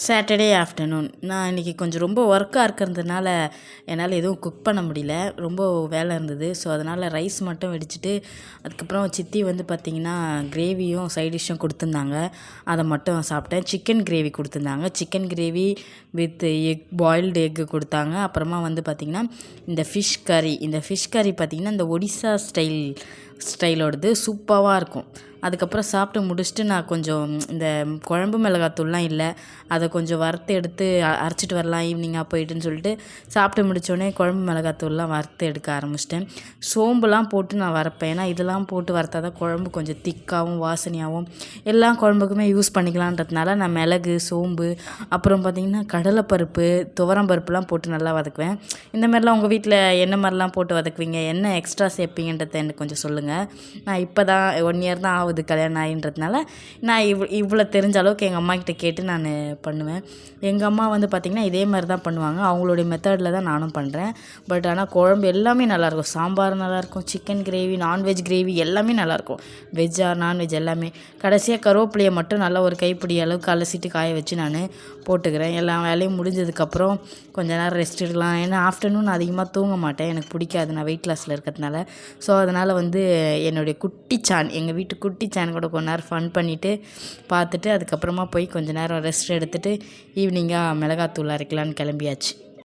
Saturday afternoon நான் இன்றைக்கி கொஞ்சம் ரொம்ப ஒர்க்காக இருக்கிறதுனால என்னால் எதுவும் குக் பண்ண முடியல. ரொம்ப வேலை இருந்தது. ஸோ அதனால் ரைஸ் மட்டும் வடிச்சிட்டு அதுக்கப்புறம் சித்தி வந்து பார்த்திங்கன்னா கிரேவியும் சைட் டிஷ்ஷும் கொடுத்துருந்தாங்க. அதை மட்டும் சாப்பிட்டேன். சிக்கன் கிரேவி கொடுத்துருந்தாங்க. Chicken gravy with boiled egg கொடுத்தாங்க. அப்புறமா வந்து பார்த்திங்கன்னா இந்த ஃபிஷ் கறி பார்த்திங்கன்னா இந்த ஒடிசா ஸ்டைலோடது சூப்பராக இருக்கும். அதுக்கப்புறம் சாப்பிட்டு முடிச்சுட்டு நான் கொஞ்சம் இந்த குழம்பு மிளகாத்தூள்லாம் இல்லை, அதை கொஞ்சம் வறுத்து எடுத்து அரைச்சிட்டு வரலாம் ஈவினிங்காக போயிட்டுன்னு சொல்லிட்டு சாப்பிட்டு முடித்தோடனே குழம்பு மிளகாத்தூள்லாம் வறுத்து எடுக்க ஆரம்பிச்சிட்டேன். சோம்புலாம் போட்டு நான் வறுப்பேன். ஏன்னா இதெல்லாம் போட்டு வறுத்தா தான் குழம்பு கொஞ்சம் திக்காகவும் வாசனையாகவும் எல்லா குழம்புக்குமே யூஸ் பண்ணிக்கலான்றதுனால நான் மிளகு, சோம்பு, அப்புறம் பார்த்திங்கன்னா கடலைப்பருப்பு, துவரம் பருப்புலாம் போட்டு நல்லா வதக்குவேன். இந்த மாதிரிலாம் உங்கள் வீட்டில் என்ன மாதிரிலாம் போட்டு வதக்குவீங்க, என்ன எக்ஸ்ட்ரா சேர்ப்பீங்கன்றதை எனக்கு கொஞ்சம் சொல்லுங்கள். நான் இப்போ தான் 1 இயர் தான் ஆகுது கல்யாணம் ஆகின்றதுனால நான் இவ்வளோ தெரிஞ்ச அளவுக்கு எங்கள் அம்மா கிட்ட கேட்டு நான் பண்ணுவேன். எங்கள் அம்மா வந்து பார்த்திங்கன்னா இதே மாதிரி தான் பண்ணுவாங்க. அவங்களுடைய மெத்தடில் தான் நானும் பண்ணுறேன். பட் ஆனால் குழம்பு எல்லாமே நல்லாயிருக்கும். சாம்பார் நல்லாயிருக்கும், சிக்கன் கிரேவி, நான்வெஜ் கிரேவி எல்லாமே நல்லாயிருக்கும். வெஜ் ஆர் நான்வெஜ் எல்லாமே. கடைசியாக கருவேப்பிலையை மட்டும் நல்லா ஒரு கைப்பிடி அளவுக்கு அலசிட்டு காய வச்சு நான் போட்டுக்கிறேன். எல்லா வேலையும் முடிஞ்சதுக்கப்புறம் கொஞ்ச நேரம் ரெஸ்ட் எடுக்கலாம். ஏன்னா ஆஃப்டர்நூன் அதிகமாக தூங்க மாட்டேன், எனக்கு பிடிக்காது, நான் வெயிட் லாஸில் இருக்கிறதுனால. ஸோ அதனால் வந்து என்னுடைய எங்கள் வீட்டு குட்டி சேனல் கூட கொஞ்ச நேரம் ஃபன் பண்ணிவிட்டு பார்த்துட்டு அதுக்கப்புறமா போய் கொஞ்சம் நேரம் ரெஸ்ட் எடுத்துகிட்டு ஈவினிங்காக மிளகாத்தூள் அரைக்கலான்னு கிளம்பியாச்சு.